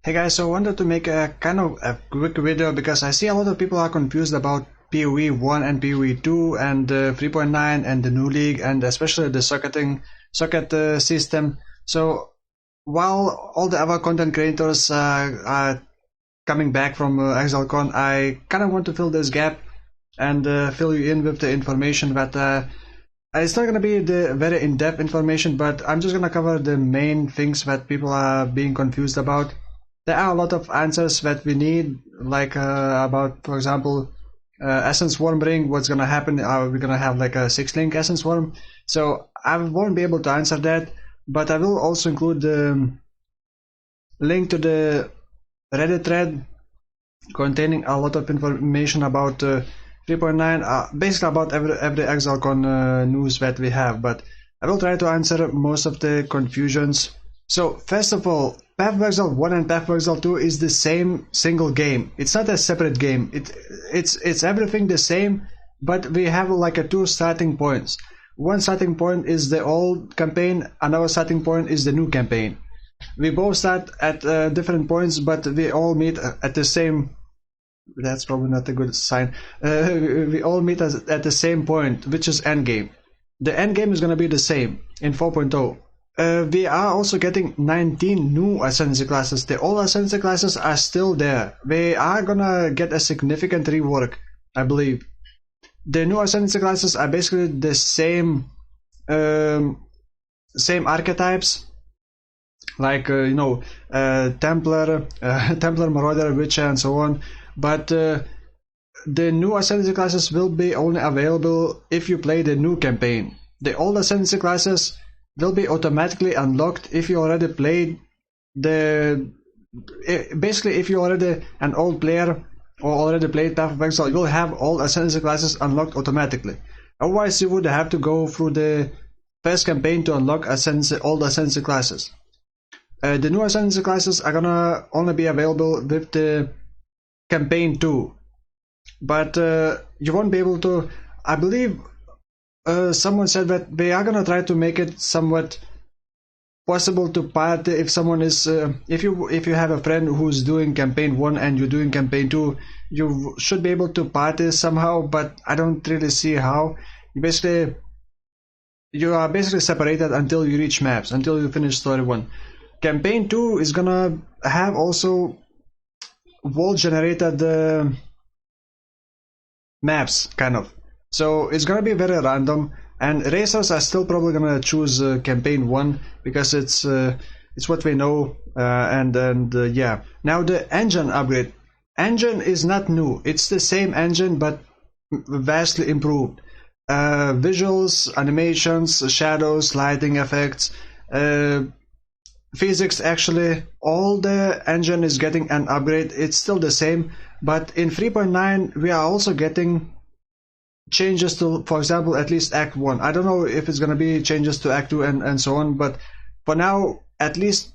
Hey guys, so I wanted to make a kind of a quick video because I see a lot of people are confused about PoE1 and PoE2 and 3.9 and the new league and especially the socket system. So while all the other content creators are coming back from ExileCon, I kind of want to fill this gap and fill you in with the information that it's not going to be the very in-depth information, but I'm just going to cover the main things that people are being confused about. There are a lot of answers that we need, like about, for example, Essence Worm Ring, what's going to happen, are we going to have like a 6-link Essence Worm? So I won't be able to answer that, but I will also include the link to the Reddit thread containing a lot of information about 3.9, basically about every ExileCon news that we have, but I will try to answer most of the confusions. So first of all, Path of Exile 1 and Path of Exile 2 is the same single game. It's not a separate game. It's everything the same, but we have like a two starting points. One starting point is the old campaign, another starting point is the new campaign. We both start at different points, but we all meet at the same. That's probably not a good sign. We all meet at the same point, which is endgame. The endgame is going to be the same in 4.0. We are also getting 19 new Ascendancy classes. The old Ascendancy classes are still there. They are gonna get a significant rework, I believe. The new Ascendancy classes are basically the same archetypes, like Templar, Templar, Marauder, Witcher, and so on. But the new Ascendancy classes will be only available if you play the new campaign. The old Ascendancy classes will be automatically unlocked if you already played basically if you're already an old player or already played Path of Exile, you'll have all Ascendancy classes unlocked automatically. Otherwise you would have to go through the first campaign to unlock all the Ascendancy classes. The new Ascendancy classes are gonna only be available with the campaign 2, but you won't be able to, I believe. Someone said that they are gonna try to make it somewhat possible to party if someone is if you have a friend who's doing campaign 1 and you're doing campaign 2, you should be able to party somehow, but I don't really see how. You are basically separated until you reach maps, until you finish story 1. Campaign 2 is gonna have also world generated maps, kind of. So it's gonna be very random, and racers are still probably gonna choose campaign 1 because it's what we know, yeah. Now the engine upgrade. Engine is not new. It's the same engine but vastly improved. Visuals, animations, shadows, lighting effects, physics, actually all the engine is getting an upgrade. It's still the same, but in 3.9 we are also getting changes to, for example, at least Act 1. I don't know if it's going to be changes to Act 2 and so on, but for now, at least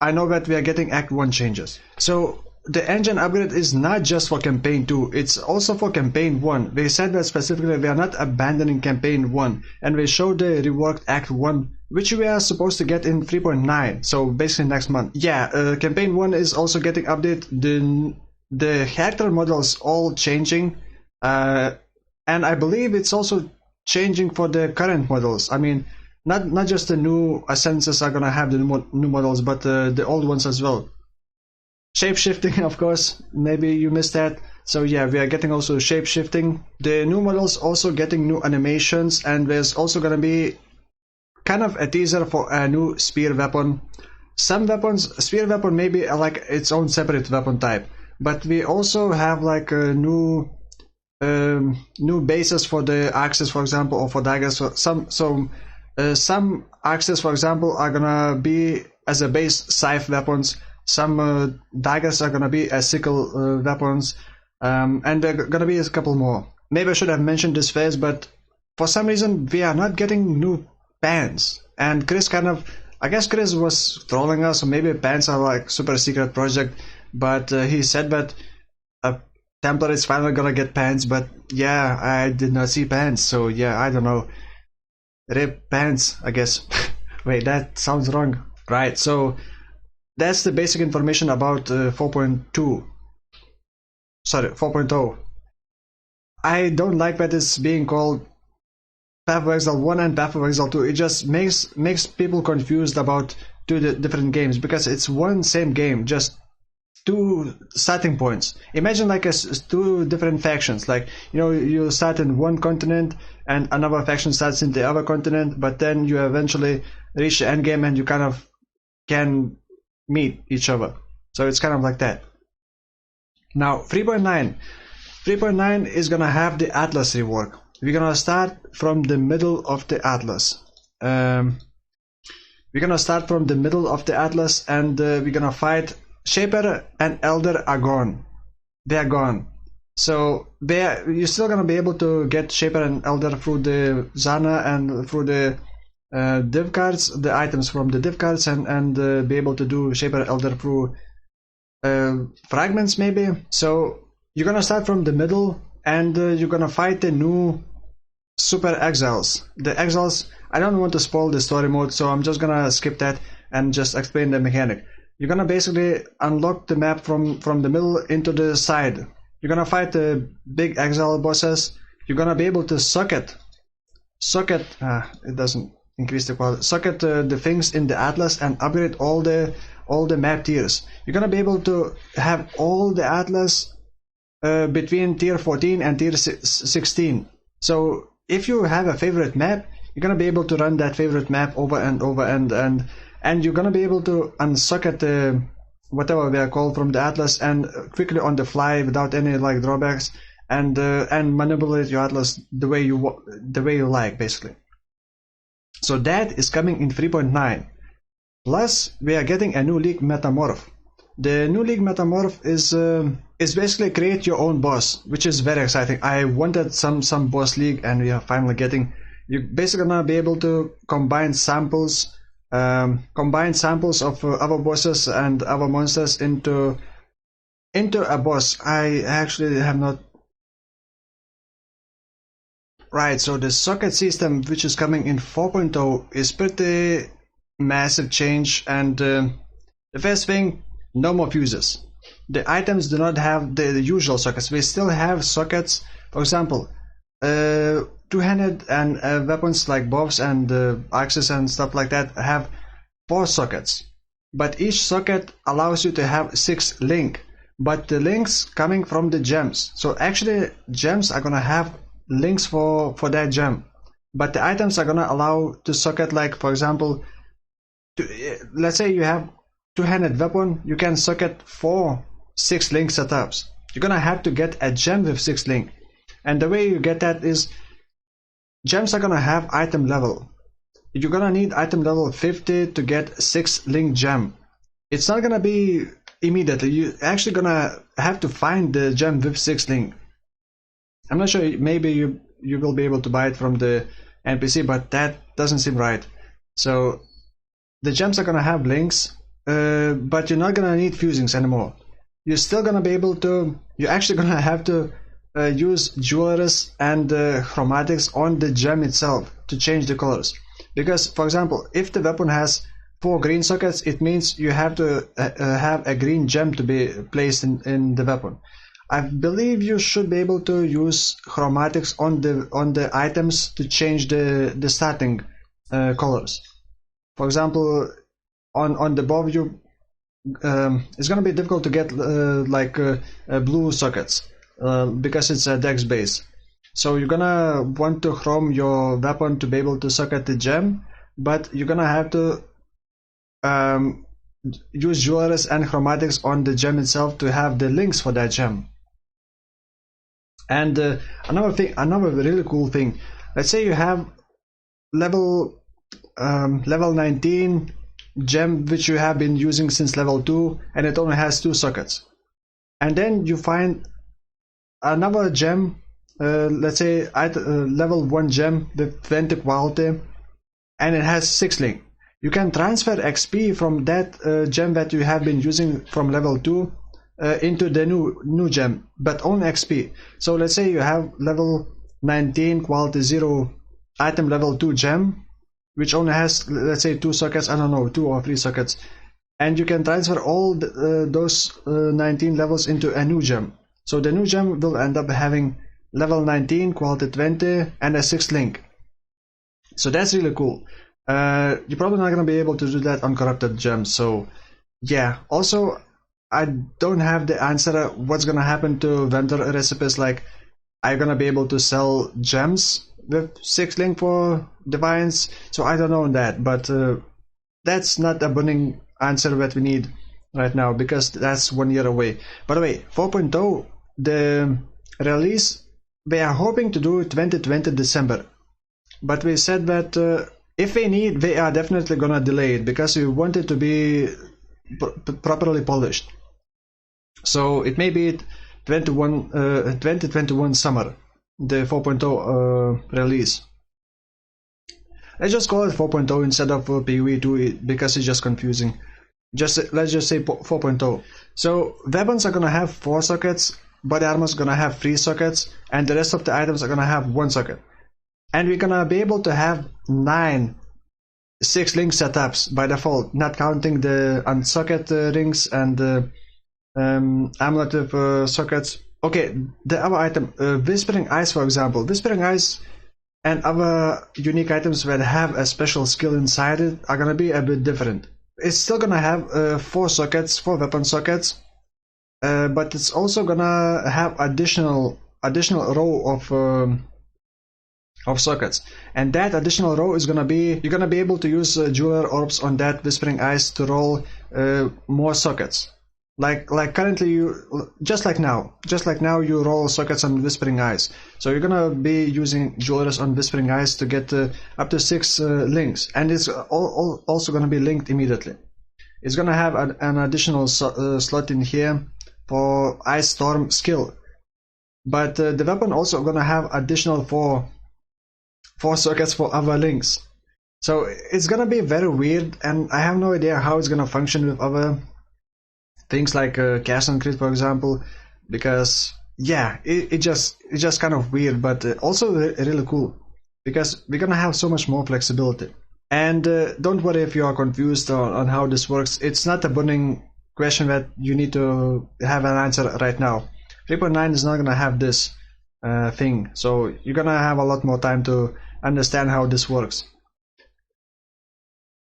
I know that we are getting Act 1 changes. So the engine upgrade is not just for Campaign 2, it's also for Campaign 1. They said that specifically we are not abandoning Campaign 1, and they showed the reworked Act 1, which we are supposed to get in 3.9, so basically next month. Yeah, Campaign 1 is also getting updated. The character models all changing, and I believe it's also changing for the current models. I mean, not just the new Ascendances are gonna have the new models, but the old ones as well. Shape-shifting, of course, maybe you missed that. So yeah, we are getting also shape-shifting. The new models also getting new animations, and there's also gonna be kind of a teaser for a new spear weapon. Some weapons, spear weapon may be like its own separate weapon type, but we also have like a new bases for the axes, for example, or for daggers. Some axes, for example, are gonna be as a base scythe weapons. Some daggers are gonna be as sickle weapons, and there are gonna be a couple more. Maybe I should have mentioned this first, but for some reason we are not getting new pants. And Chris I guess Chris was trolling us, or maybe pants are like super secret project, but he said that Templar is finally gonna get pants, but yeah, I did not see pants, so yeah, I don't know. Rip pants, I guess. Wait, that sounds wrong. Right, so that's the basic information about 4.2. Sorry, 4.0. I don't like that it's being called Path of Exile 1 and Path of Exile 2. It just makes people confused about two different games, because it's one same game, just two starting points. Imagine like two different factions. Like, you know, you start in one continent and another faction starts in the other continent, but then you eventually reach the end game and you kind of can meet each other. So it's kind of like that. Now 3.9 is gonna have the Atlas rework. We're gonna start from the middle of the Atlas. We're gonna start from the middle of the Atlas, and we're gonna fight Shaper and Elder are gone. They are gone. So you're still gonna be able to get Shaper and Elder through the Zana and through the div cards, the items from the div cards, and be able to do Shaper Elder through fragments maybe. So you're gonna start from the middle, and you're gonna fight the new Super Exiles. The Exiles, I don't want to spoil the story mode, so I'm just gonna skip that and just explain the mechanic. You're gonna basically unlock the map from the middle into the side. You're gonna fight the big Exile bosses. You're gonna be able to socket. It doesn't increase the quality. Socket the things in the Atlas and upgrade all the map tiers. You're gonna be able to have all the Atlas between tier 14 and tier 16. So if you have a favorite map, you're gonna be able to run that favorite map over and over, and you're gonna be able to unsocket whatever they are called from the Atlas, and quickly on the fly without any like drawbacks, and manipulate your Atlas the way you like, basically. So that is coming in 3.9. Plus we are getting a new league, Metamorph. The new league Metamorph is basically create your own boss, which is very exciting. I wanted some boss league, and we are finally getting. You're basically gonna be able to combine samples of other bosses and other monsters into a boss. I actually have not. Right, so the socket system, which is coming in 4.0, is pretty massive change, and the first thing, no more fuses. The items do not have the usual sockets. We still have sockets. For example, two-handed and weapons like bows and axes and stuff like that have 4 sockets, but each socket allows you to have 6 link, but the links coming from the gems. So actually gems are gonna have links for that gem, but the items are gonna allow to socket, like for example, let's say you have two-handed weapon, you can socket 6 link setups. You're gonna have to get a gem with 6 link, and the way you get that is gems are gonna have item level. You're gonna need item level 50 to get 6 link gem. It's not gonna be immediately. You're actually gonna have to find the gem with 6 link. I'm not sure, maybe you will be able to buy it from the NPC, but that doesn't seem right. So the gems are gonna have links, but you're not gonna need fusings anymore. You're still gonna be able to. You're actually gonna have to use jewelers and chromatics on the gem itself to change the colors. Because, for example, if the weapon has 4 green sockets, it means you have to have a green gem to be placed in the weapon. I believe you should be able to use chromatics on the items to change the starting colors. For example, on the bow, it's gonna be difficult to get blue sockets because it's a dex base. So you're gonna want to chrome your weapon to be able to socket the gem, but you're gonna have to use jewelers and chromatics on the gem itself to have the links for that gem. And another really cool thing. Let's say you have level 19 gem which you have been using since level 2, and it only has 2 sockets. And then you find another gem. Let's say level 1 gem with 20 quality, and it has 6 link. You can transfer XP from that gem that you have been using from level 2 into the new gem, but only XP. So let's say you have level 19 quality 0 item level 2 gem, which only has, let's say, 2 sockets, I don't know, 2 or 3 sockets, and you can transfer all those 19 levels into a new gem. So the new gem will end up having level 19, quality 20, and a 6th link. So that's really cool. You're probably not going to be able to do that on corrupted gems. So yeah, also I don't have the answer what's going to happen to vendor recipes. Like, are you going to be able to sell gems with 6th link for divines? So I don't know that, but that's not a burning answer that we need right now, because that's 1 year away. By the way, 4.0, the release, they are hoping to do 2020 December, but we said that if they need, they are definitely gonna delay it, because we want it to be properly polished. So it may be 2021 summer, the 4.0 release. Let's just call it 4.0 instead of PoE2, because it's just confusing. Let's just say 4.0. So weapons are gonna have 4 sockets, body armor is gonna have 3 sockets, and the rest of the items are gonna have 1 socket. And we're gonna be able to have 9 6 link setups by default, not counting the unsocket rings and amulet with sockets. Okay, the other item, Whispering Eyes, for example. Whispering Eyes and other unique items that have a special skill inside it are gonna be a bit different. It's still gonna have 4 sockets, 4 weapon sockets, but it's also gonna have additional row of sockets, and that additional row is gonna be, you're gonna be able to use jeweler orbs on that Whispering Eyes to roll more sockets. Like currently, just like now you roll sockets on Whispering Eyes. So you're gonna be using jewelers on Whispering Eyes to get up to 6 links, and it's also gonna be linked immediately. It's gonna have an additional slot in here for Ice Storm skill, but the weapon also gonna have additional 4 sockets for other links. So it's gonna be very weird, and I have no idea how it's gonna function with other things like cast and crit, for example, because yeah, it's just kind of weird, but also really cool, because we're gonna have so much more flexibility. And don't worry if you are confused on how this works. It's not a burning question that you need to have an answer right now. 3.9 is not gonna have this thing, so you're gonna have a lot more time to understand how this works.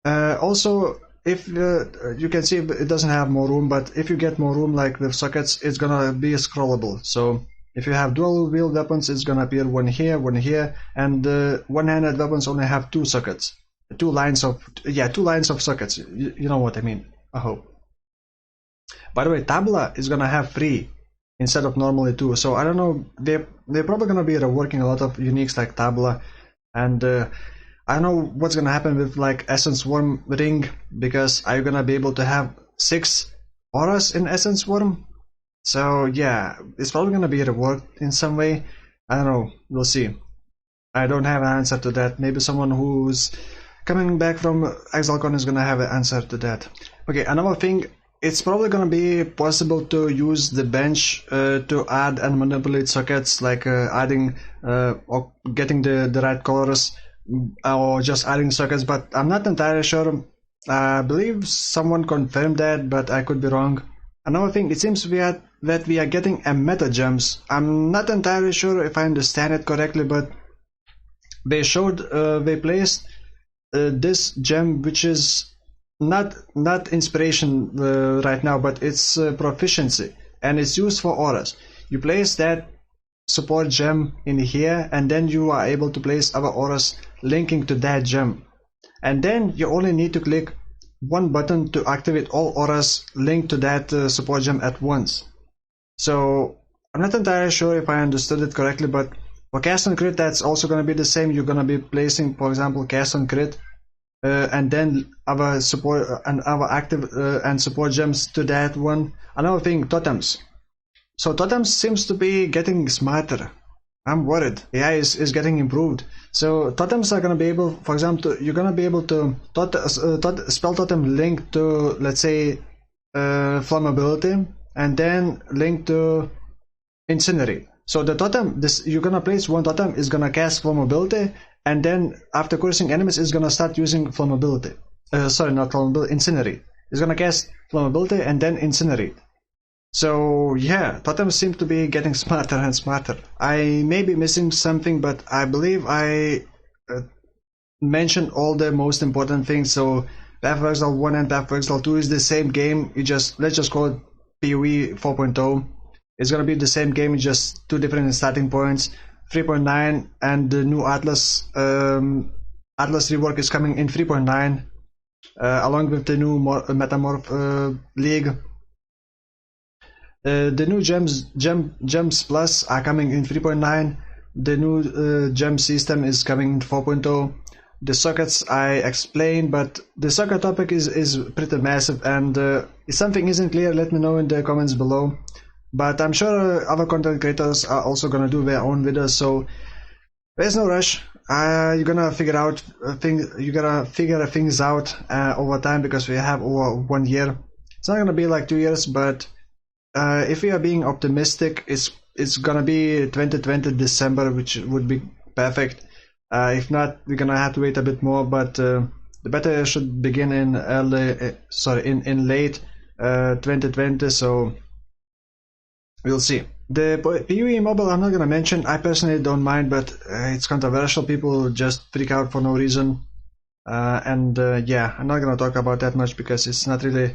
Also, if you can see it doesn't have more room, but if you get more room, like with sockets, it's gonna be scrollable. So if you have dual wield weapons, it's gonna appear one here, and one-handed weapons only have 2 sockets, 2 lines of sockets. You know what I mean, I hope. By the way, Tabula is gonna have 3 instead of normally 2. So I don't know, they're probably gonna be reworking a lot of uniques like Tabula, and I don't know what's gonna happen with like Essence Worm ring, because are you gonna be able to have 6 auras in Essence Worm? So yeah, it's probably gonna be reworked in some way. I don't know, we'll see. I don't have an answer to that. Maybe someone who's coming back from ExileCon is gonna have an answer to that. Okay, another thing, it's probably gonna be possible to use the bench to add and manipulate sockets, like adding or getting the right colors, or just adding sockets, but I'm not entirely sure. I believe someone confirmed that, but I could be wrong. Another thing, it seems that we are getting a meta gems. I'm not entirely sure if I understand it correctly, but they placed this gem, which is not inspiration right now, but it's proficiency, and it's used for auras. You place that support gem in here, and then you are able to place other auras linking to that gem, and then you only need to click one button to activate all auras linked to that support gem at once. So I'm not entirely sure if I understood it correctly, but for cast and crit, that's also going to be the same. You're going to be placing, for example, cast and crit, and then other support and other active and support gems to that one. Another thing, totems. So totems seems to be getting smarter. I'm worried. AI is getting improved. So totems are going to be able, for example, you're going to be able to spell totem link to, let's say, flammability, and then link to incinerate. So the totem, you're going to place one totem, is going to cast flammability, and then after cursing enemies, it's going to start using flammability. Sorry, not flammability, incinerate. It's gonna cast Flammability and then Incinerate. So yeah, totems seem to be getting smarter and smarter. I may be missing something, but I believe I mentioned all the most important things. So Path of Exile 1 and Path of Exile 2 is the same game. Let's just call it PoE 4.0. It's gonna be the same game, just two different starting points. 3.9 and the new Atlas rework is coming in 3.9, along with the new Metamorph League. The new gems plus are coming in 3.9. The new gem system is coming in 4.0. The sockets I explained, but the socket topic is pretty massive, and if something isn't clear, let me know in the comments below. But I'm sure other content creators are also gonna do their own videos, so there's no rush. You're gonna figure things out over time, because we have over 1 year. It's not gonna be like 2 years, but if we are being optimistic, it's gonna be 2020 December, which would be perfect. If not, we're gonna have to wait a bit more, but the beta should begin in late 2020, so we'll see. The PoE mobile I'm not gonna mention. I personally don't mind, but it's controversial. People just freak out for no reason, yeah, I'm not gonna talk about that much because it's not really.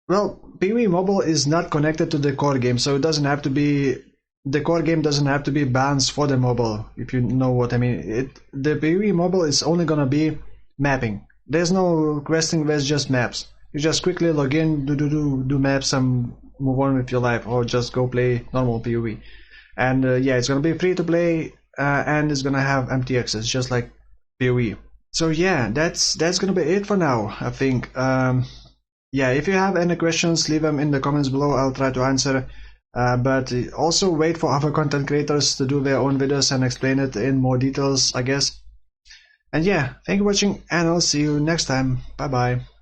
Well, PoE mobile is not connected to the core game, so it doesn't have to be. The core game doesn't have to be balanced for the mobile, if you know what I mean. The PoE mobile is only gonna be mapping. There's no questing, there's just maps. You just quickly log in, do maps, and move on with your life, or just go play normal PoE. And yeah, it's gonna be free to play, and it's gonna have empty access, just like PoE. So yeah, that's gonna be it for now, I think. Yeah, if you have any questions, leave them in the comments below. I'll try to answer. But also wait for other content creators to do their own videos and explain it in more details, I guess. And yeah, thank you for watching, and I'll see you next time. Bye bye.